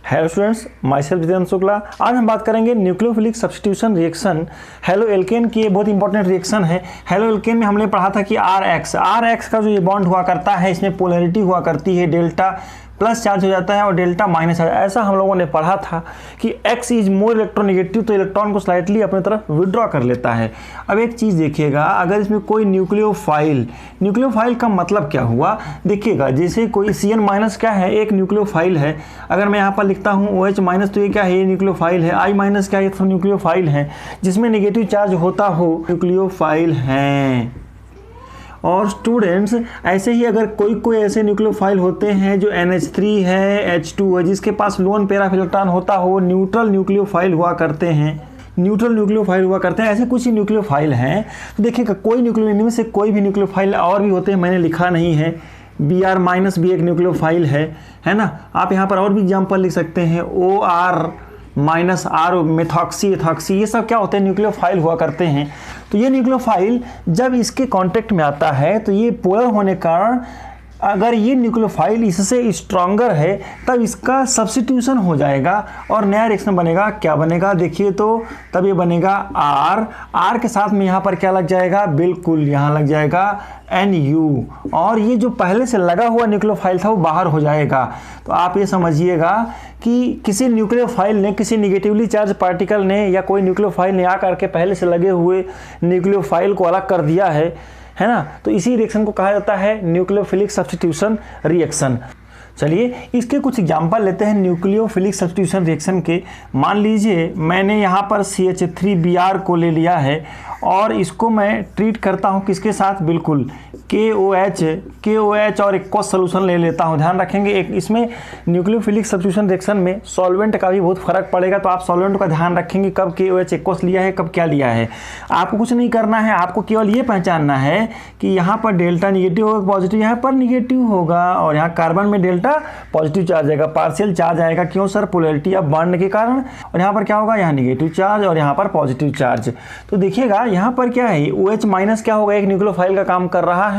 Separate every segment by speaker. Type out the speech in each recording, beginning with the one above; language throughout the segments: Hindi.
Speaker 1: Hello students, my self Jitendra Shukla. आज हम बात करेंगे nucleophilic substitution reaction halo alkane की। ये बहुत इंपॉर्टेंट रिएक्शन है। हेलो एल्केन में हमने पढ़ा था कि आर एक्स का जो ये बॉन्ड हुआ करता है, इसमें पोलैरिटी हुआ करती है, डेल्टा प्लस चार्ज हो जाता है और डेल्टा माइनस चार्ज। ऐसा हम लोगों ने पढ़ा था कि एक्स इज मोर इलेक्ट्रोनेगेटिव, तो इलेक्ट्रॉन को स्लाइटली अपनी तरफ विड्रॉ कर लेता है। अब एक चीज़ देखिएगा, अगर इसमें कोई न्यूक्लियोफाइल का मतलब क्या हुआ, देखिएगा जैसे कोई Cn माइनस क्या है, एक न्यूक्लियोफाइल है। अगर मैं यहाँ पर लिखता हूँ OH माइनस, तो ये क्या है, ये न्यूक्लियोफाइल है। I माइनस क्या है, तो न्यूक्लियोफाइल है। जिसमें नेगेटिव चार्ज होता हो न्यूक्लियोफाइल हैं। और स्टूडेंट्स ऐसे ही अगर कोई ऐसे न्यूक्लियोफाइल होते हैं जो NH3 है, H2 है, जिसके पास लोन पेयर ऑफ इलेक्ट्रॉन होता हो, न्यूट्रल न्यूक्लियोफाइल हुआ करते हैं। ऐसे कुछ ही न्यूक्लियोफाइल हैं। तो देखिएगा कोई न्यूक्लियो में से कोई भी न्यूक्लियोफाइल और भी होते हैं, मैंने लिखा नहीं है। Br माइनस भी एक न्यूक्लियोफाइल है ना। आप यहाँ पर और भी एग्जाम्पल लिख सकते हैं, OR minus R, methoxy, ethoxy, ये सब क्या होते हैं, न्यूक्लियोफाइल हुआ करते हैं। तो ये न्यूक्लियोफाइल जब इसके कांटेक्ट में आता है तो ये पोलर होने के कारण अगर ये न्यूक्लियोफाइल इससे स्ट्रॉन्गर है तब इसका सब्स्टिट्यूशन हो जाएगा और नया रिएक्शन बनेगा। क्या बनेगा देखिए, तो तब ये बनेगा R के साथ में यहाँ पर क्या लग जाएगा, बिल्कुल यहाँ लग जाएगा NU, और ये जो पहले से लगा हुआ न्यूक्लियोफाइल था वो बाहर हो जाएगा। तो आप ये समझिएगा कि किसी न्यूक्लियोफाइल ने, किसी निगेटिवली चार्ज पार्टिकल ने या कोई न्यूक्लियोफाइल ने आकर के पहले से लगे हुए न्यूक्लियोफाइल को अलग कर दिया है ना। तो इसी रिएक्शन को कहा जाता है न्यूक्लियोफिलिक सब्स्टिट्यूशन रिएक्शन। चलिए इसके कुछ एग्जाम्पल लेते हैं न्यूक्लियोफिलिक सब्स्टिट्यूशन रिएक्शन के। मान लीजिए मैंने यहाँ पर CH3Br को ले लिया है और इसको मैं ट्रीट करता हूँ किसके साथ, बिल्कुल KOH और एक्वस सोल्यूशन ले लेता हूँ। ध्यान रखेंगे एक इसमें न्यूक्लियोफिलिक सब्स्टिट्यूशन रिएक्शन में सॉल्वेंट का भी बहुत फर्क पड़ेगा, तो आप सॉल्वेंट का ध्यान रखेंगे कब KOH एक्वस लिया है, कब क्या लिया है। आपको कुछ नहीं करना है, आपको केवल ये पहचानना है कि यहाँ पर डेल्टा निगेटिव होगा, पॉजिटिव यहाँ पर निगेटिव होगा, और यहाँ कार्बन में डेल्टा पॉजिटिव चार्ज आएगा, पार्शियल चार्ज आएगा। क्यों सर, पोलैरिटी ऑफ बॉन्ड के कारण। और यहाँ पर क्या होगा, यहाँ निगेटिव चार्ज और यहाँ पर पॉजिटिव चार्ज। तो देखिएगा यहाँ पर क्या है, OH माइनस क्या होगा, एक न्यूक्लियोफाइल का काम कर रहा है,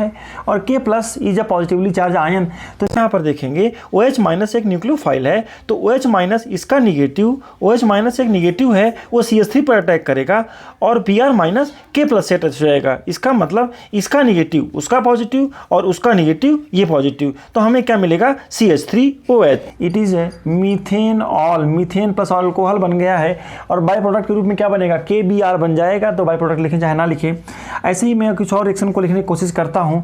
Speaker 1: और K plus is a positively charge ion. तो यहाँ पर देखेंगे OH माइनस एक न्यूक्लियोफाइल है, तो OH माइनस इसका निगेटिव, OH माइनस एक निगेटिव है, वो CH3 पर अटैक करेगा और Br माइनस K प्लस से अटैच हो जाएगा। इसका मतलब इसका निगेटिव उसका पॉजिटिव और उसका निगेटिव ये पॉजिटिव, तो हमें क्या मिलेगा, CH3OH। It is methanol, methane plus alcohol बन गया है, और बाई प्रोडक्ट के रूप में क्या बनेगा, KBr बन जाएगा। तो बाई प्रोडक्ट लिखें चाहे ना लिखें। ऐसे ही मैं कुछ और रिएक्शन को लिखने की कोशिश करता हूँ।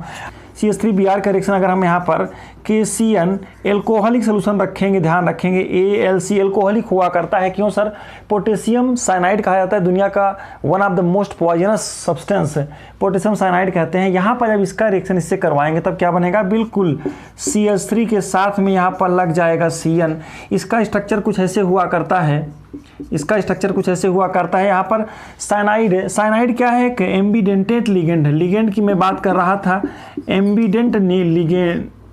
Speaker 1: CH3Br का रिएक्शन अगर हम यहाँ पर KCN एल्कोहलिक सोल्यूशन रखेंगे, ध्यान रखेंगे ALC एल्कोहलिक हुआ करता है। क्यों सर, पोटेशियम साइनाइड कहा जाता है दुनिया का one of the most poisonous substance, potassium cyanide कहते हैं। यहाँ पर जब इसका रिएक्शन इससे करवाएंगे तब क्या बनेगा, बिल्कुल CH3 के साथ में यहाँ पर लग जाएगा CN। इसका स्ट्रक्चर कुछ ऐसे हुआ करता है, यहाँ पर साइनाइड क्या है, एम्बिडेंटेड लिगेंड, लिगेंड की मैं बात कर रहा था।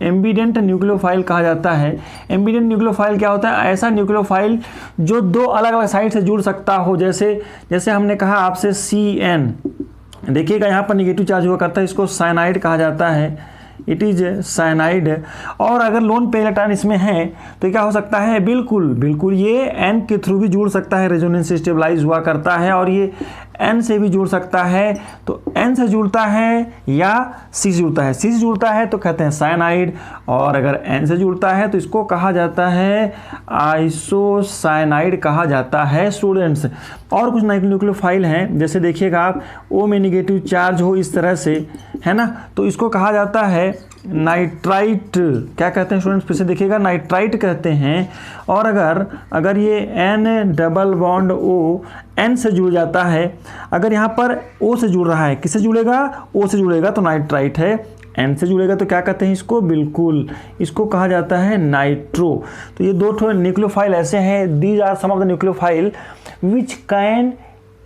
Speaker 1: एम्बिडेंट न्यूक्लियोफाइल कहा जाता है। एम्बिडेंट न्यूक्लियोफाइल क्या होता है, ऐसा न्यूक्लियोफाइल जो दो अलग अलग साइड से जुड़ सकता हो। जैसे हमने कहा आपसे CN, देखिएगा यहाँ पर निगेटिव चार्ज हुआ करता है, इसको साइनाइड कहा जाता है, इट इज साइनाइड। और अगर लोन पेयर इलेक्ट्रॉन इसमें है तो क्या हो सकता है, बिल्कुल ये N के थ्रू भी जुड़ सकता है, रेजोनेंस स्टेबलाइज हुआ करता है, और ये N से भी जुड़ सकता है। तो N से जुड़ता है या C से जुड़ता है, C से जुड़ता है तो कहते हैं साइनाइड, और अगर N से जुड़ता है तो इसको कहा जाता है आइसोसाइनाइड कहा जाता है स्टूडेंट्स। और कुछ न्यूक्लियोफाइल हैं, जैसे देखिएगा आप O में निगेटिव चार्ज हो इस तरह से, है ना, तो इसको कहा जाता है नाइट्राइट। क्या कहते हैं स्टूडेंट्स, फिर से देखिएगा, नाइट्राइट कहते हैं। और अगर ये N double bond O N से जुड़ जाता है, अगर यहाँ पर O से जुड़ रहा है, किससे जुड़ेगा, O से जुड़ेगा तो नाइट्राइट है। N से जुड़ेगा तो क्या कहते हैं इसको, बिल्कुल इसको कहा जाता है नाइट्रो। तो ये दो न्यूक्लियोफाइल ऐसे हैं, these are some of the nucleophile which can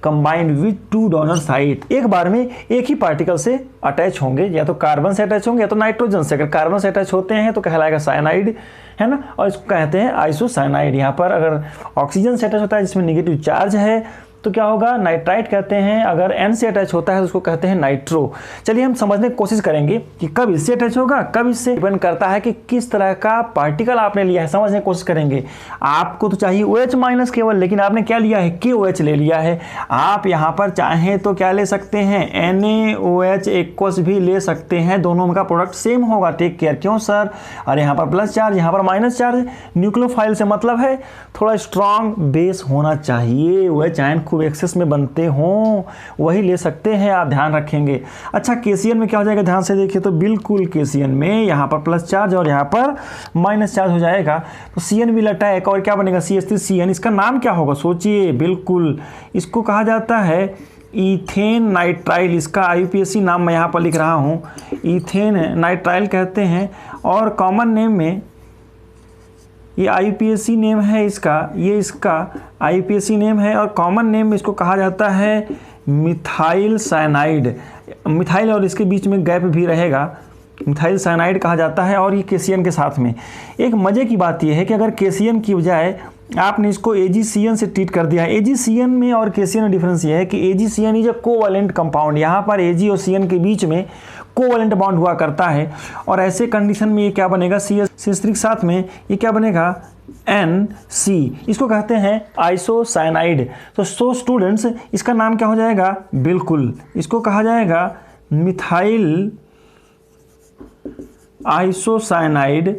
Speaker 1: combined with to donor site. एक बार में एक ही पार्टिकल से अटैच होंगे, या तो कार्बन से अटैच होंगे या तो नाइट्रोजन से। अगर कार्बन से अटैच होते हैं तो कहलाएगा साइनाइड, है ना, और इसको कहते हैं आइसोसाइनाइड। यहाँ पर अगर ऑक्सीजन से अटैच होता है जिसमें निगेटिव चार्ज है तो क्या होगा, नाइट्राइट कहते हैं। अगर N से अटैच होता है तो उसको कहते हैं नाइट्रो। चलिए हम समझने की कोशिश करेंगे कि कब इससे अटैच होगा, कब इससे, डिपेंड करता है कि किस तरह का पार्टिकल आपने लिया है। समझने की कोशिश करेंगे। आपको तो चाहिए OH माइनस केवल, लेकिन आपने क्या लिया है, KOH ले लिया है। आप यहाँ पर चाहें तो क्या ले सकते हैं, NaOH एक्वस भी ले सकते हैं, दोनों का प्रोडक्ट सेम होगा। Take care. क्यों सर, अरे यहाँ पर प्लस चार्ज, यहाँ पर माइनस चार्ज। न्यूक्लियोफाइल से मतलब है थोड़ा स्ट्रांग बेस होना चाहिए, वह आयन खूब एक्सेस में बनते हों, वही ले सकते हैं, आप ध्यान रखेंगे। अच्छा, केसीएन में क्या हो जाएगा, ध्यान से देखिए तो बिल्कुल केसीएन में यहाँ पर प्लस चार्ज और यहाँ पर माइनस चार्ज हो जाएगा, तो सीएन भी लटा है और क्या बनेगा, CH3CN। इसका नाम क्या होगा, सोचिए। बिल्कुल इसको कहा जाता है इथेन नाइट्राइल। इसका IUPAC नाम मैं यहाँ पर लिख रहा हूँ, इथेन नाइट्राइल कहते हैं। और कॉमन नेम में ये IUPAC नेम है इसका, ये इसका IUPAC नेम है। और कॉमन नेम में इसको कहा जाता है मिथाइल साइनाइड। मिथाइल और इसके बीच में गैप भी रहेगा, मिथाइल साइनाइड कहा जाता है। और ये केसीएन के साथ में। एक मज़े की बात यह है कि अगर केसीएन की बजाय आपने इसको AgCN से ट्रीट कर दिया है। AgCN में और KCN में डिफरेंस ये है कि AgCN is a covalent compound. यहाँ पर Ag और CN के बीच में कोवैलेंट बॉन्ड हुआ करता है, और ऐसे कंडीशन में ये क्या बनेगा, CH3 के साथ में ये क्या बनेगा, NC। इसको कहते हैं आइसोसाइनाइड। तो स्टूडेंट्स इसका नाम क्या हो जाएगा, बिल्कुल इसको कहा जाएगा मिथाइल आइसोसाइनाइड,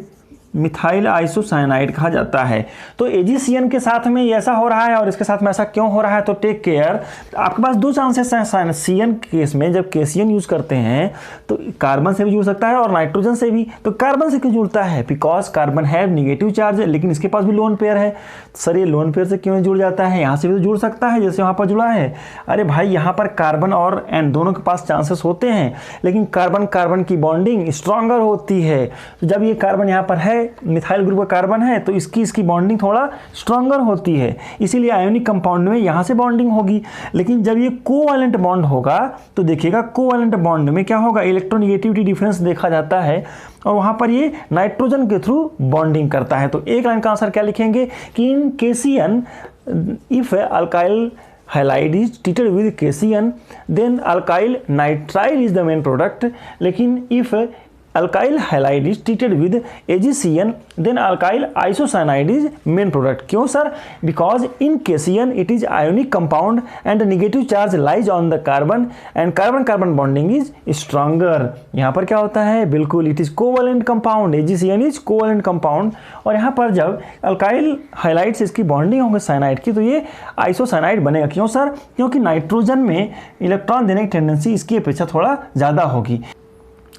Speaker 1: मिथाइल आइसोसाइनाइड कहा जाता है। तो AgCN के साथ में ऐसा हो रहा है और इसके साथ में ऐसा क्यों हो रहा है, तो टेक केयर। आपके पास दो चांसेस हैं। CN केस में जब KCN यूज करते हैं तो कार्बन से भी जुड़ सकता है और नाइट्रोजन से भी। तो कार्बन से क्यों जुड़ता है, बिकॉज कार्बन है निगेटिव चार्ज, लेकिन इसके पास भी लोन पेयर है। सर ये लोन पेयर से क्यों जुड़ जाता है, यहाँ से भी तो जुड़ सकता है जैसे वहाँ पर जुड़ा है। अरे भाई यहाँ पर कार्बन और N दोनों के पास चांसेस होते हैं, लेकिन कार्बन कार्बन की बॉन्डिंग स्ट्रॉन्गर होती है। तो जब ये कार्बन यहाँ पर है, मिथाइल ग्रुप का कार्बन है, तो इसकी बॉन्डिंग थोड़ा स्ट्रॉन्गर होती है, इसीलिए आयोनिक कंपाउंड में यहाँ से बॉन्डिंग होगी। लेकिन जब ये कोवैलेंट बॉन्ड होगा तो देखिएगा कोवैलेंट बॉन्ड में क्या होगा, इलेक्ट्रोनेगेटिविटी डिफरेंस देखा जाता है और वहाँ पर ये नाइट्रोजन के थ्रू बॉन्डिंग करता है। तो एक लाइन का आंसर क्या लिखेंगे कि इन KCN if alkyl halide is treated with KCN then alkyl nitrile is the main product, लेकिन if alkyl halide is treated with AgCN then alkyl isocyanide is main product. क्यों sir, because in KCN it is ionic compound and the negative charge lies on the carbon and carbon carbon bonding is stronger. यहाँ पर क्या होता है, बिल्कुल it is covalent compound, AgCN is covalent compound। और यहाँ पर जब alkyl halide से इसकी बॉन्डिंग होगी साइनाइड की तो ये आइसोसाइनाइड बनेगा। क्यों सर, क्योंकि नाइट्रोजन में इलेक्ट्रॉन देने की टेंडेंसी इसकी अपेक्षा थोड़ा ज़्यादा होगी।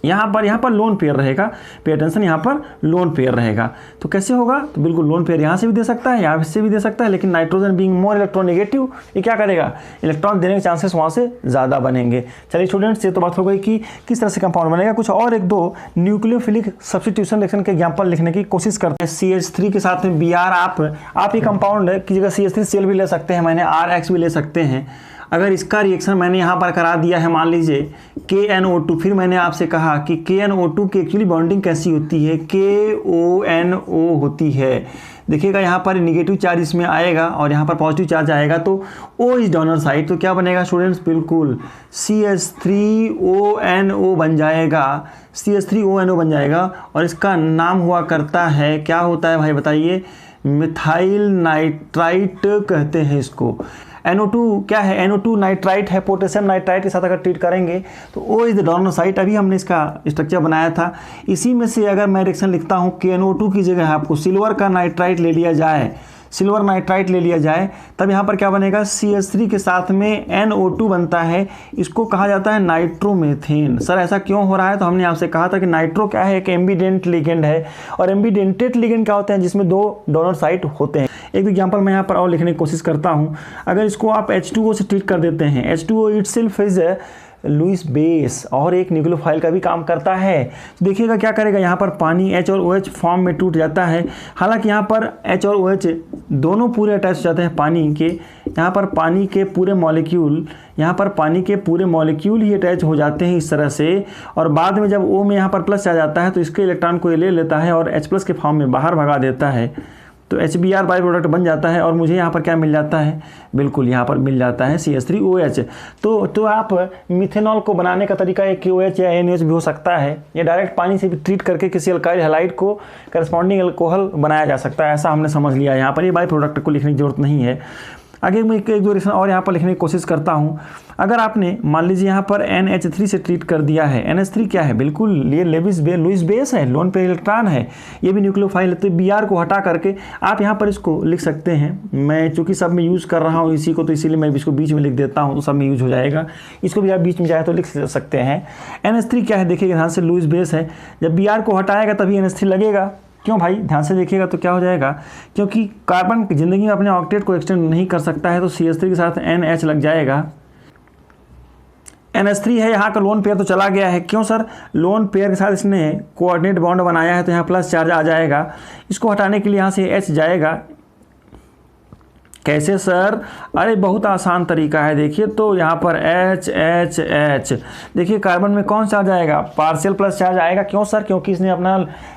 Speaker 1: यहाँ पर लोन पेयर रहेगा, पे अटेंशन, यहाँ पर लोन पेयर रहेगा। तो कैसे होगा, तो बिल्कुल लोन पेयर यहाँ से भी दे सकता है, यहाँ से भी दे सकता है, लेकिन नाइट्रोजन बीइंग मोर इलेक्ट्रोनेगेटिव ये क्या करेगा, इलेक्ट्रॉन देने के चांसेस वहाँ से ज़्यादा बनेंगे। चलिए स्टूडेंट्स, ये तो बात हो गई कि किस तरह से कंपाउंड बनेगा। कुछ और एक दो न्यूक्लियोफिलिक सब्स्टिट्यूशन रिएक्शन के एग्जाम्पल लिखने की कोशिश करते हैं। CH3 के साथ में Br, आप ये कंपाउंड की जगह CH3Cl भी ले सकते हैं, मैंने RX भी ले सकते हैं। अगर इसका रिएक्शन मैंने यहाँ पर करा दिया है, मान लीजिए KNO2, फिर मैंने आपसे कहा कि KNO2 की एक्चुअली बॉन्डिंग कैसी होती है, KONO होती है। देखिएगा यहाँ पर निगेटिव चार्ज इसमें आएगा और यहाँ पर पॉजिटिव चार्ज आएगा, तो O इज डोनर साइड, तो क्या बनेगा स्टूडेंट्स, बिल्कुल CH3ONO बन जाएगा, CH3ONO बन जाएगा। और इसका नाम हुआ करता है, क्या होता है भाई बताइए, मिथाइल नाइट्राइट कहते हैं इसको। NO2 क्या है, NO2 नाइट्राइट है, पोटेशियम नाइट्राइट के साथ अगर ट्रीट करेंगे तो O is the donor site. अभी हमने इसका स्ट्रक्चर बनाया था, इसी में से अगर मैं रिएक्शन लिखता हूँ KNO2 की जगह आपको सिल्वर का नाइट्राइट ले लिया जाए, सिल्वर नाइट्राइट ले लिया जाए, तब यहाँ पर क्या बनेगा, CH3 के साथ में NO2 बनता है, इसको कहा जाता है नाइट्रोमेथेन। सर ऐसा क्यों हो रहा है, तो हमने आपसे कहा था कि नाइट्रो क्या है, एक एम्बिडेंट लिगेंड है, और एम्बिडेंटेड लिगेंड क्या होते हैं, जिसमें दो डोनर साइट होते हैं। एक एग्जांपल मैं यहाँ पर और लिखने की कोशिश करता हूँ। अगर इसको आप H2O से ट्रीट कर देते हैं, H2O itself is Lewis base और एक न्यूक्लियोफाइल का भी काम करता है। तो देखिएगा क्या करेगा, यहाँ पर पानी H और OH फॉर्म में टूट जाता है। हालांकि यहाँ पर H और OH दोनों पूरे अटैच हो जाते हैं पानी के, यहाँ पर पानी के पूरे मॉलिक्यूल, यहाँ पर पानी के पूरे मॉलिक्यूल ही अटैच हो जाते हैं इस तरह से। और बाद में जब O में यहाँ पर प्लस आ जाता है तो इसके इलेक्ट्रॉन को ये ले लेता है और H+ के फॉर्म में बाहर भगा देता है। तो HBr बाई प्रोडक्ट बन जाता है और मुझे यहाँ पर क्या मिल जाता है, बिल्कुल यहाँ पर मिल जाता है CH3OH। तो आप मिथेनॉल को बनाने का तरीका एक KOH या NaOH भी हो सकता है, या डायरेक्ट पानी से भी ट्रीट करके किसी अल्काइल हैलाइड को करस्पॉन्डिंग अल्कोहल बनाया जा सकता है, ऐसा हमने समझ लिया। यहाँ पर ये बाई प्रोडक्ट को लिखने की जरूरत नहीं है। आगे मैं एक दो रिएक्शन और यहाँ पर लिखने की कोशिश करता हूँ। अगर आपने मान लीजिए यहाँ पर NH3 से ट्रीट कर दिया है, NH3 क्या है, बिल्कुल ये लुईस बेस है, लोन पेयर इलेक्ट्रॉन है, ये भी न्यूक्लियोफाइल है। तो Br को हटा करके आप यहाँ पर इसको लिख सकते हैं। मैं चूँकि सब में यूज़ कर रहा हूँ इसी को, तो इसीलिए मैं इसको बीच में लिख देता हूँ, तो सब में यूज हो जाएगा। इसको भी आप बीच में चाहे तो लिख सकते हैं। NH3 क्या है, देखिए ध्यान से, लुईस बेस है। जब Br को हटाएगा तभी NH3 लगेगा। क्यों भाई, ध्यान से देखिएगा तो क्या हो जाएगा, क्योंकि कार्बन ज़िंदगी में अपने ऑक्टेट को एक्सटेंड नहीं कर सकता है, तो CH3 के साथ NH लग जाएगा। NH3 है, यहाँ का लोन पेयर तो चला गया है। क्यों सर, लोन पेयर के साथ इसने कोऑर्डिनेट बॉन्ड बनाया है, तो यहाँ प्लस चार्ज आ जाएगा। इसको हटाने के लिए यहाँ से H जाएगा। कैसे सर, अरे बहुत आसान तरीका है। देखिए तो यहाँ पर H देखिए कार्बन में कौन चार्ज आएगा, पार्शियल प्लस चार्ज आएगा। क्यों सर, क्योंकि इसने अपना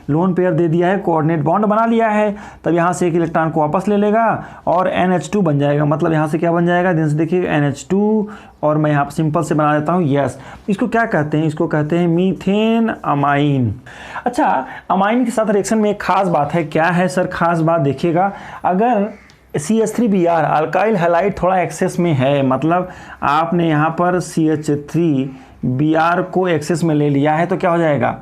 Speaker 1: लोन पेयर दे दिया है, कोऑर्डिनेट बॉन्ड बना लिया है। तब यहाँ से एक इलेक्ट्रॉन को वापस ले लेगा और NH2 बन जाएगा। मतलब यहाँ से क्या बन जाएगा, ध्यान से देखिए NH2, और मैं यहाँ पर सिंपल से बना देता हूँ यस। इसको क्या कहते हैं, इसको कहते हैं मीथेन अमाइन। अच्छा, अमाइन के साथ रिएक्शन में एक खास बात है। क्या है सर खास बात, देखिएगा, अगर CH3Br अल्काइल हैलाइड थोड़ा एक्सेस में है, मतलब आपने यहाँ पर CH3Br को एक्सेस में ले लिया है, तो क्या हो जाएगा,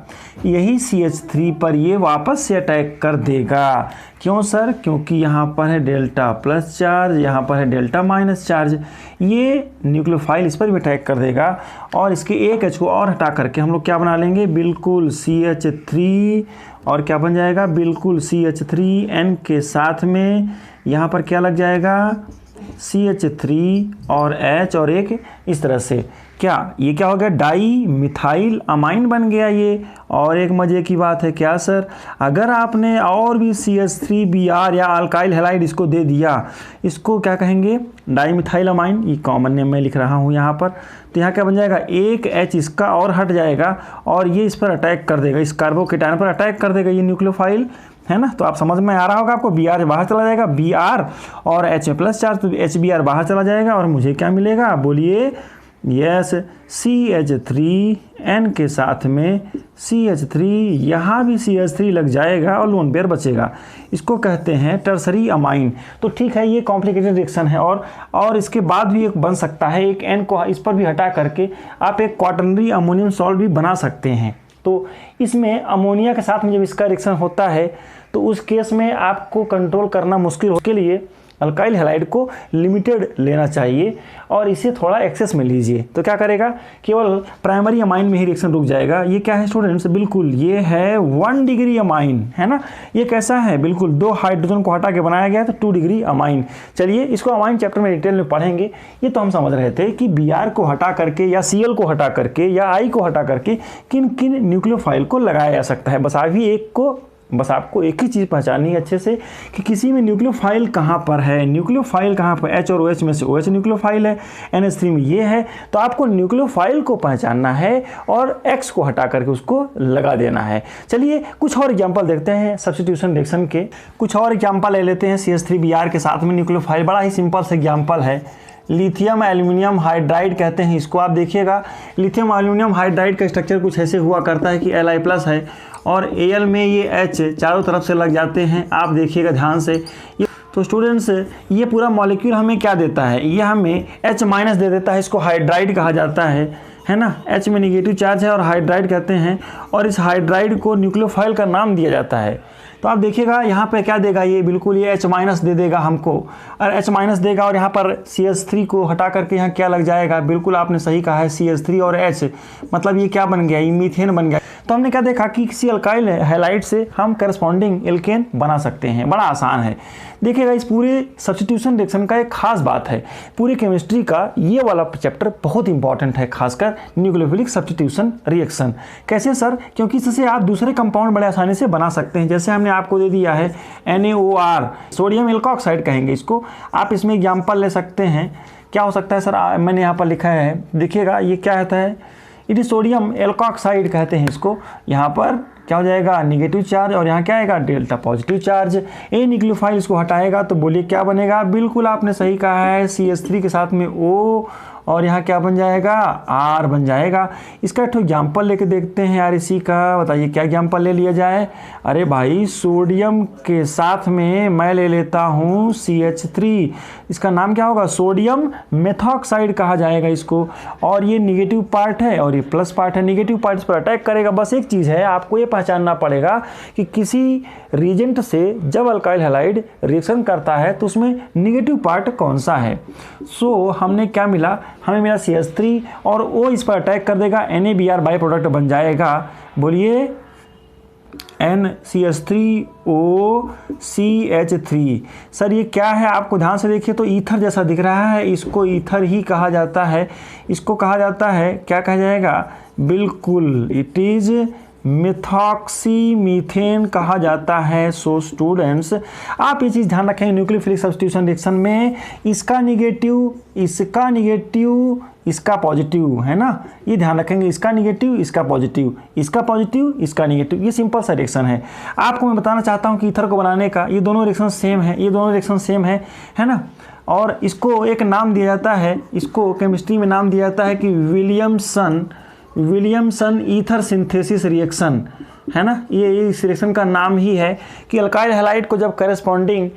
Speaker 1: यही CH3 पर ये वापस से अटैक कर देगा। क्यों सर, क्योंकि यहाँ पर है डेल्टा प्लस चार्ज, यहाँ पर है डेल्टा माइनस चार्ज। ये न्यूक्लियोफाइल इस पर भी अटैक कर देगा और इसके एक H को और हटा करके हम लोग क्या बना लेंगे, बिल्कुल CH3, और क्या बन जाएगा, बिल्कुल CH3N के साथ में यहाँ पर क्या लग जाएगा, CH3 और H और एक इस तरह से। क्या ये क्या हो गया, डाई मिथाइल अमाइन बन गया ये। और एक मज़े की बात है, क्या सर, अगर आपने और भी CH3Br या अल्काइल हैलाइड इसको दे दिया, इसको क्या कहेंगे, डाई मिथाइल अमाइन। ये कॉमन नेम मैं लिख रहा हूँ यहाँ पर। तो यहाँ क्या बन जाएगा, एक H इसका और हट जाएगा और ये इस पर अटैक कर देगा, इस कार्बोकेटायन पर अटैक कर देगा, ये न्यूक्लियोफाइल है ना। तो आप समझ में आ रहा होगा आपको, Br बाहर चला जाएगा, Br और H में प्लस चार्ज, तो HBr बाहर चला जाएगा और मुझे क्या मिलेगा, बोलिए, यस, CH3N के साथ में CH3, यहाँ भी CH3 लग जाएगा और लोन पेयर बचेगा। इसको कहते हैं टर्सरी अमाइन। तो ठीक है, ये कॉम्प्लिकेटेड रिएक्शन है और इसके बाद भी एक बन सकता है, एक N को इस पर भी हटा करके आप एक क्वाटर्नरी अमोनियम सॉल्ट भी बना सकते हैं। तो इसमें अमोनिया के साथ में जब इसका रिएक्शन होता है तो उस केस में आपको कंट्रोल करना मुश्किल हो, के लिए अल्काइल हैलाइड को लिमिटेड लेना चाहिए और इसे थोड़ा एक्सेस में लीजिए। तो क्या करेगा, केवल प्राइमरी अमाइन में ही रिएक्शन रुक जाएगा। ये क्या है स्टूडेंट्स, बिल्कुल ये है 1 डिग्री अमाइन, है ना। ये कैसा है, बिल्कुल 2 हाइड्रोजन को हटा के बनाया गया है, तो 2 डिग्री अमाइन। चलिए इसको अमाइन चैप्टर में डिटेल में पढ़ेंगे। ये तो हम समझ रहे थे कि Br को हटा करके या Cl को हटा करके या I को हटा करके किन किन न्यूक्लियोफाइल को लगाया जा सकता है। बस आपको एक ही चीज़ पहचाननी है अच्छे से कि किसी में न्यूक्लियोफाइल कहाँ पर है, न्यूक्लियोफाइल कहाँ पर, H और OH में से OH न्यूक्लियोफाइल है, NH3 में ये है। तो आपको न्यूक्लियोफाइल को पहचानना है और X को हटा करके उसको लगा देना है। चलिए कुछ और एग्जाम्पल देखते हैं सब्स्टिट्यूशन रिएक्शन के। कुछ और एग्जाम्पल ले लेते हैं CH3Br के साथ में न्यूक्लियोफाइल। बड़ा ही सिंपल सा एग्जाम्पल है, लिथियम एल्यूमिनियम हाइड्राइड कहते हैं इसको। आप देखिएगा लिथियम एल्यूमिनियम हाइड्राइड का स्ट्रक्चर कुछ ऐसे हुआ करता है कि Li+ है और Al में ये H चारों तरफ से लग जाते हैं। आप देखिएगा ध्यान से। तो स्टूडेंट्स ये पूरा मॉलिक्यूल हमें क्या देता है, ये हमें H- दे देता है। इसको हाइड्राइड कहा जाता है ना। H में निगेटिव चार्ज है और हाइड्राइड कहते हैं, और इस हाइड्राइड को न्यूक्लियोफाइल का नाम दिया जाता है। तो आप देखिएगा यहाँ पे क्या देगा, ये बिल्कुल ये H- दे देगा हमको, और H- देगा और यहाँ पर CH3 को हटा करके यहाँ क्या लग जाएगा, बिल्कुल आपने सही कहा है CH3 और H, मतलब ये क्या बन गया, ये मीथेन बन गया। तो हमने क्या देखा कि किसी अल्काइल हैलाइड से हम करस्पॉन्डिंग एल्केन बना सकते हैं। बड़ा आसान है। देखिएगा इस पूरे सब्स्टिट्यूशन रिएक्शन का एक खास बात है, पूरी केमिस्ट्री का ये वाला चैप्टर बहुत इंपॉर्टेंट है, खासकर न्यूक्लियोफिलिक सब्स्टिट्यूशन रिएक्शन। कैसे सर, क्योंकि इससे आप दूसरे कंपाउंड बड़े आसानी से बना सकते हैं। जैसे हमने आपको दे दिया है NaOR, सोडियम एल्कोक्साइड कहेंगे इसको। आप इसमें एग्जाम्पल ले सकते हैं। क्या हो सकता है सर, मैंने यहाँ पर लिखा है, देखिएगा ये क्या होता है, इट इज सोडियम एल्कोक्साइड कहते हैं इसको। यहाँ पर क्या हो जाएगा, नेगेटिव चार्ज, और यहाँ क्या आएगा, delta positive charge. A nucleophile इसको हटाएगा तो बोलिए क्या बनेगा, बिल्कुल आपने सही कहा है, CH3 के साथ में O, और यहाँ क्या बन जाएगा, R बन जाएगा। इसका एक एग्जाम्पल लेके देखते हैं यार इसी का, बताइए क्या एग्जाम्पल ले लिया जाए। अरे भाई सोडियम के साथ में मैं ले लेता हूँ CH3, इसका नाम क्या होगा, सोडियम मेथॉक्साइड कहा जाएगा इसको, और ये निगेटिव पार्ट है और ये प्लस पार्ट है, निगेटिव पार्ट इस पर अटैक करेगा। बस एक चीज़ है, आपको ये पहचानना पड़ेगा कि किसी रिएजेंट से जब अल्काइल हैलाइड रिएक्शन करता है तो उसमें निगेटिव पार्ट कौन सा है। सो हमने क्या मिला, हमें मिला CH3 और O इस पर अटैक कर देगा, NaBr बाई प्रोडक्ट बन जाएगा। बोलिए NCH3OCH3। सर ये क्या है, आपको ध्यान से देखिए तो ईथर जैसा दिख रहा है, इसको ईथर ही कहा जाता है। इसको कहा जाता है, क्या कहा जाएगा, बिल्कुल इट इज मिथॉक्सी मीथेन कहा जाता है। सो स्टूडेंट्स आप ये चीज़ ध्यान रखेंगे, न्यूक्लियोफिलिक सब्स्टिट्यूशन रिएक्शन में इसका निगेटिव, इसका निगेटिव, इसका पॉजिटिव, है ना, ये ध्यान रखेंगे, इसका निगेटिव, इसका पॉजिटिव, इसका पॉजिटिव, इसका निगेटिव। ये सिंपल सा रिएक्शन है। आपको मैं बताना चाहता हूँ कि ईथर को बनाने का ये दोनों रिएक्शन सेम है, ये दोनों रिएक्शन सेम है ना, और इसको एक नाम दिया जाता है, इसको केमिस्ट्री में नाम दिया जाता है कि विलियमसन ईथर सिंथेसिस रिएक्शन, है ना। ये इस रिएक्शन का नाम ही है कि अल्काइल हैलाइड को जब करेस्पॉन्डिंग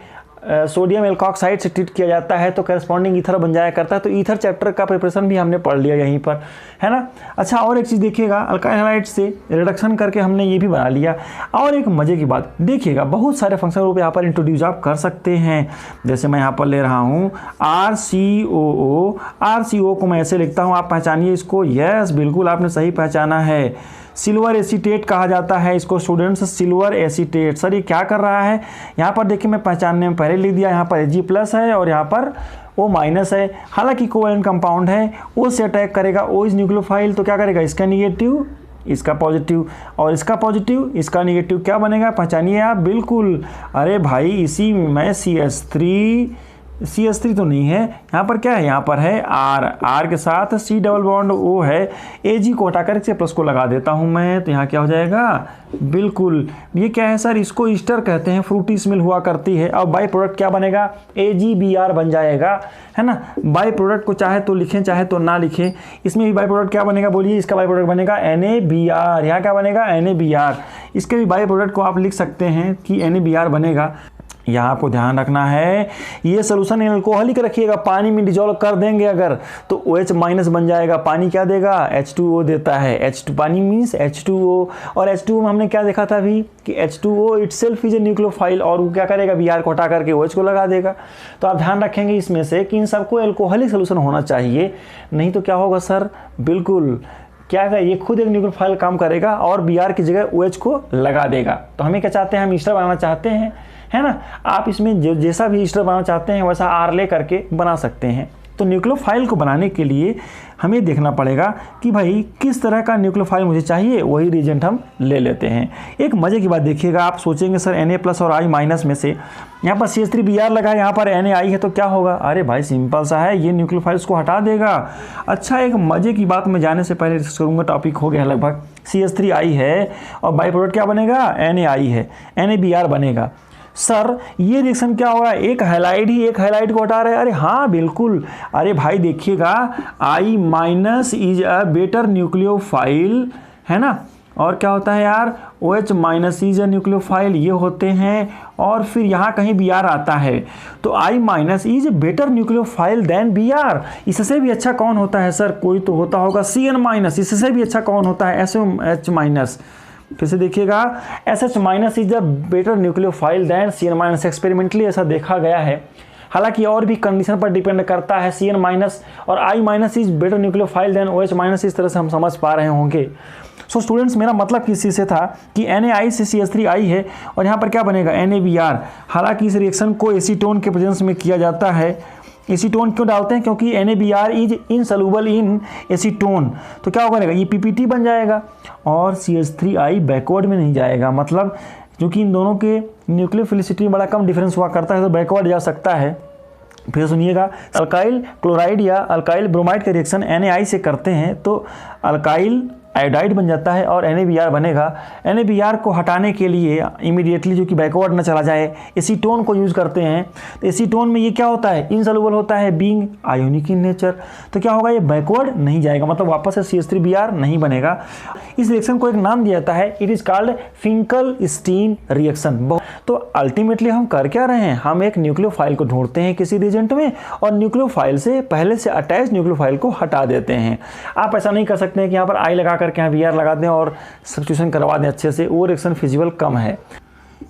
Speaker 1: सोडियम एल्कोक्साइड से ट्रीट किया जाता है तो करेस्पॉन्डिंग ईथर बन जाया करता है। तो ईथर चैप्टर का प्रिपरेशन भी हमने पढ़ लिया यहीं पर, है ना। अच्छा, और एक चीज़ देखिएगा, अल्काइल हैलाइड से रिडक्शन करके हमने ये भी बना लिया। और एक मज़े की बात देखिएगा, बहुत सारे फंक्शन ग्रुप यहाँ पर इंट्रोड्यूस आप कर सकते हैं। जैसे मैं यहाँ पर ले रहा हूँ RCOO, RCO को मैं ऐसे लिखता हूँ, आप पहचानिए इसको। यस, बिल्कुल आपने सही पहचाना है, सिल्वर एसीटेट कहा जाता है इसको स्टूडेंट्स, सिल्वर एसीटेट। सर ये क्या कर रहा है, यहाँ पर देखिए मैं पहचानने में पहले लिख दिया, यहाँ पर Ag+ है और यहाँ पर O- है। हालांकि कोवैलेंट कंपाउंड है, O से अटैक करेगा, O इज न्यूक्लियोफाइल, तो क्या करेगा, इसका निगेटिव, इसका पॉजिटिव, और इसका पॉजिटिव, इसका निगेटिव, क्या बनेगा, पहचानिए आप, बिल्कुल। अरे भाई इसी में CH3 तो नहीं है, यहाँ पर क्या है, यहाँ पर है R के साथ C डबल बॉन्ड O है, Ag को हटाकर इसे प्लस को लगा देता हूँ मैं, तो यहाँ क्या हो जाएगा, बिल्कुल। ये क्या है सर, इसको ईस्टर कहते हैं, फ्रूटी स्मेल हुआ करती है। अब बाई प्रोडक्ट क्या बनेगा, AgBr बन जाएगा, है ना। बाई प्रोडक्ट को चाहे तो लिखें चाहे तो ना लिखें, इसमें भी बाई प्रोडक्ट क्या बनेगा, बोलिए, इसका बाई प्रोडक्ट बनेगा NaBr। यहाँ क्या बनेगा, NaBr। इसके भी बाई प्रोडक्ट को आप लिख सकते हैं कि NaBr बनेगा। यहाँ आपको ध्यान रखना है, ये सोल्यूशन एल्कोहलिक रखिएगा, पानी में डिजोल्व कर देंगे अगर तो OH- बन जाएगा। पानी क्या देगा, H2O देता है, H2 पानी मीन्स H2O, और H2O में हमने क्या देखा था अभी कि H2O itself is a nucleophile, और वो क्या करेगा, Br को हटा करके OH को लगा देगा। तो आप ध्यान रखेंगे इसमें से कि इन सबको एल्कोहलिक सोल्यूशन होना चाहिए, नहीं तो क्या होगा सर, बिल्कुल क्या है, ये खुद एक न्यूक्लियोफाइल काम करेगा और Br की जगह OH को लगा देगा। तो हमें क्या चाहते हैं, हम ईस्टर बनाना चाहते हैं, है ना। आप इसमें जैसा भी ईस्टर बनाना चाहते हैं वैसा R ले करके बना सकते हैं। तो न्यूक्लियोफाइल को बनाने के लिए हमें देखना पड़ेगा कि भाई किस तरह का न्यूक्लियोफाइल मुझे चाहिए, वही रिएजेंट हम ले लेते हैं। एक मज़े की बात देखिएगा, आप सोचेंगे सर Na+ और I- में से यहाँ पर CH3Br लगा है, यहाँ पर NaI है, तो क्या होगा। अरे भाई सिंपल सा है, ये न्यूक्लियोफाइल्स को हटा देगा। अच्छा, एक मज़े की बात मैं जाने से पहले डिस्कस करूँगा, टॉपिक हो गया लगभग। CH3I है और बाई प्रोडक्ट क्या बनेगा, NaI है, NaBr बनेगा। सर ये रिएक्शन क्या होगा, एक हैलाइड ही एक हैलाइड को हटा रहा है। अरे हाँ बिल्कुल, अरे भाई देखिएगा, I- is a better nucleophile, है ना। और क्या होता है यार, OH- इज अ न्यूक्लियोफाइल, ये होते हैं। और फिर यहाँ कहीं Br आता है, तो I- is better nucleophile then Br। इससे भी अच्छा कौन होता है सर, कोई तो होता होगा CN-। इससे भी अच्छा कौन होता है, SOH-। फिर से देखिएगा, SH- is the better nucleophile than CN-। Experimentally ऐसा देखा गया है, हालांकि और भी कंडीशन पर डिपेंड करता है। CN- और I- is better nucleophile than OH-। इस तरह से हम समझ पा रहे होंगे। सो स्टूडेंट्स, मेरा मतलब किस चीज़ से था कि NaI से CH3I है और यहाँ पर क्या बनेगा, NaBr। हालांकि इस रिएक्शन को एसीटोन के प्रेजेंस में किया जाता है। एसीटोन क्यों डालते हैं, क्योंकि NaBr is insoluble in acetone, तो क्या होगा, ये PPT बन जाएगा और CH3I बैकवर्ड में नहीं जाएगा। मतलब क्योंकि इन दोनों के न्यूक्लियोफिलिसिटी में बड़ा कम डिफरेंस हुआ करता है, तो बैकवर्ड जा सकता है। फिर सुनिएगा, अल्काइल क्लोराइड या अल्काइल ब्रोमाइड का रिएक्शन NaI से करते हैं तो अल्काइल आयोडाइड बन जाता है और NaBr बनेगा। NaBr को हटाने के लिए इमीडिएटली, जो कि बैकवर्ड ना चला जाए, एसीटोन को यूज़ करते हैं। तो एसीटोन में ये क्या होता है, इनसॉल्युबल होता है, बीइंग आयोनिक इन नेचर। तो क्या होगा, ये बैकवर्ड नहीं जाएगा, मतलब वापस से CH3Br नहीं बनेगा। इस रिएक्शन को एक नाम दिया जाता है, it is called Finkel-Stein reaction. तो अल्टीमेटली हम कर क्या रहे हैं, हम एक न्यूक्लियोफाइल को ढूंढते हैं किसी रिएजेंट में और न्यूक्लियोफाइल से पहले से अटैच न्यूक्लियोफाइल को हटा देते हैं। आप ऐसा नहीं कर सकते हैं कि यहाँ पर I लगा करके यहाँ Br लगा दें और सब्स्टिट्यूशन करवा दें अच्छे से, वो रिएक्शन फिजिबल कम है।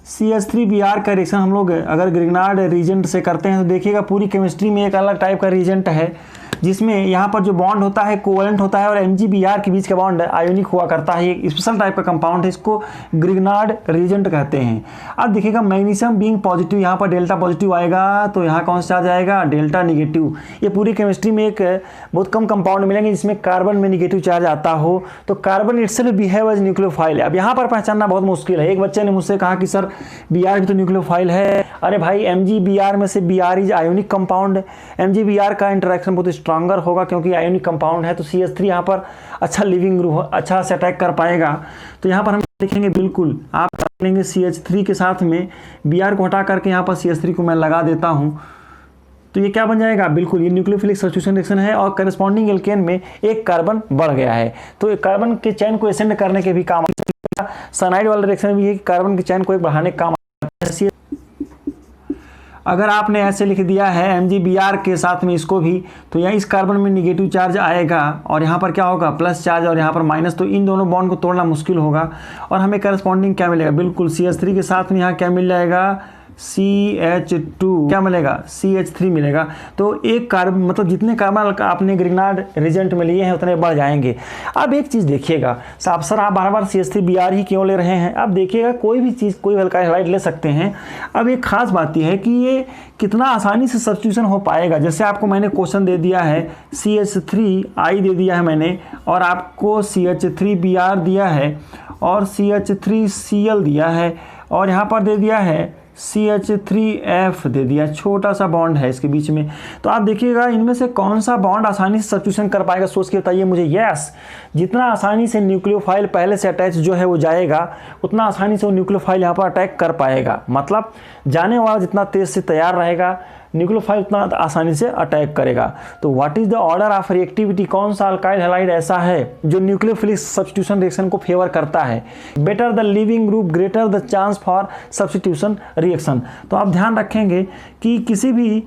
Speaker 1: CH3Br का रिएक्शन हम लोग अगर ग्रिग्नार्ड रिएजेंट से करते हैं तो देखिएगा पूरी केमिस्ट्री में एक अलग टाइप का रिएजेंट है, जिसमें यहाँ पर जो बॉन्ड होता है कोवेलेंट होता है और MgBr के बीच का बॉन्ड आयोनिक हुआ करता है। एक स्पेशल टाइप का कंपाउंड है, इसको ग्रिग्नार्ड रिएजेंट कहते हैं। अब देखिएगा मैग्नीशियम बीइंग पॉजिटिव, यहाँ पर डेल्टा पॉजिटिव आएगा तो यहाँ कौन सा चार्ज आएगा, डेल्टा निगेटिव। ये पूरी केमिस्ट्री में एक बहुत कम कंपाउंड मिलेंगे जिसमें कार्बन में निगेटिव चार्ज आता हो। तो carbon itself behave as nucleophile. अब यहाँ पर पहचानना बहुत मुश्किल है। एक बच्चे ने मुझसे कहा कि सर Br भी तो न्यूक्लियोफाइल है। अरे भाई MgBr में से Br is ionic compound. MgBr का इंटरेक्शन बहुत स्ट्रांगर होगा क्योंकि आयोनिक कंपाउंड है। तो CH3 यहाँ पर अच्छा लिविंग ग्रुप अच्छा से अटैक कर पाएगा। तो यहाँ पर हम देखेंगे, बिल्कुल आप कर लेंगे CH3 के साथ में Br को हटा करके यहाँ पर CH3 को मैं लगा देता हूँ। तो ये क्या बन जाएगा, बिल्कुल ये न्यूक्लियोफिलिक सब्स्टिट्यूशन रिएक्शन है और करस्पॉन्डिंग एल्केन में एक कार्बन बढ़ गया है। तो एक कार्बन के चैन को एसेंड करने के भी काम, साइनाइड वाला रिएक्शन भी है कि कार्बन के चैन को एक बढ़ाने का काम आता है। अगर आपने ऐसे लिख दिया है MgBr के साथ में इसको भी, तो यहाँ इस कार्बन में निगेटिव चार्ज आएगा और यहाँ पर क्या होगा, प्लस चार्ज और यहाँ पर माइनस। तो इन दोनों बॉन्ड को तोड़ना मुश्किल होगा और हमें करस्पॉन्डिंग क्या मिलेगा, बिल्कुल CH3 के साथ में यहाँ क्या मिल जाएगा, CH2 क्या मिलेगा, CH3 मिलेगा। तो एक कार्बन मतलब जितने कार्बन आपने ग्रिग्नार्ड रिएजेंट में लिए हैं उतने बढ़ जाएंगे। अब एक चीज़ देखिएगा, सर आप बार बार CH3Br ही क्यों ले रहे हैं। अब देखिएगा कोई भी चीज़ कोई अल्काइल हैलाइड ले सकते हैं। अब एक खास बात यह है कि ये कितना आसानी से सब्स्टिट्यूशन हो पाएगा। जैसे आपको मैंने क्वेश्चन दे दिया है, CH3I दे दिया है मैंने और आपको CH3Br दिया है और CH3Cl दिया है और यहाँ पर दे दिया है CH3F दे दिया, छोटा सा बॉन्ड है इसके बीच में। तो आप देखिएगा इनमें से कौन सा बॉन्ड आसानी से सब्स्टिट्यूशन कर पाएगा, सोच के बताइए मुझे। यस, जितना आसानी से न्यूक्लियोफाइल पहले से अटैच जो है वो जाएगा, उतना आसानी से वो न्यूक्लियोफाइल यहाँ पर अटैक कर पाएगा। मतलब जाने वाला जितना तेज से तैयार रहेगा, न्यूक्लियोफाइल उतना आसानी से अटैक करेगा। तो what is the order of reactivity, कौन सा अल्काइल हैलाइड ऐसा है जो न्यूक्लियोफिलिक सब्स्टिट्यूशन रिएक्शन को फेवर करता है। Better the leaving group greater the chance for substitution reaction. तो आप ध्यान रखेंगे कि किसी भी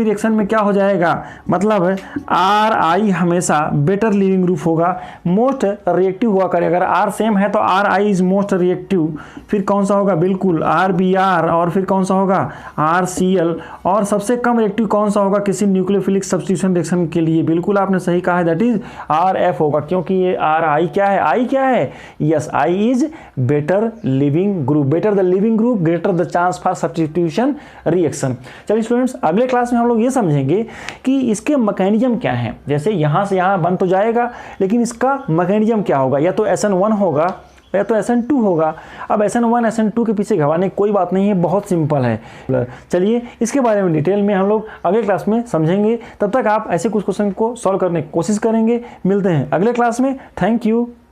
Speaker 1: रिएक्शन में क्या हो जाएगा, मतलब Ri हमेशा बेटर लिविंग ग्रुप होगा, मोस्ट रिएक्टिव हुआ करेगा। अगर R सेम है तो Ri इज मोस्ट रिएक्टिव। फिर कौन सा होगा, बिल्कुल RBr और फिर कौन सा होगा RCl। और सबसे कम रिएक्टिव कौन सा होगा किसी न्यूक्लियोफिलिक सब्स्टिट्यूशन रिएक्शन के लिए, बिल्कुल आपने सही कहा है, दैट इज RF होगा। क्योंकि ये Ri क्या है, I क्या है, yes I is better leaving group. Better the leaving group greater the chance for substitution reaction. चलिए स्टूडेंट्स, अगले क्लास में हम लोग ये समझेंगे कि इसके मैकेनिज्म क्या हैं। जैसे यहाँ से यहाँ बन तो जाएगा, लेकिन इसका मैकेनिज्म क्या होगा, या तो SN1 होगा या तो SN2 होगा। अब SN1 SN2 के पीछे घबराने की कोई बात नहीं है, बहुत सिंपल है। चलिए इसके बारे में डिटेल में हम लोग अगले क्लास में समझेंगे। तब तक आप ऐसे कुछ क्वेश्चन को सॉल्व करने की कोशिश करेंगे। मिलते हैं अगले क्लास में। Thank you.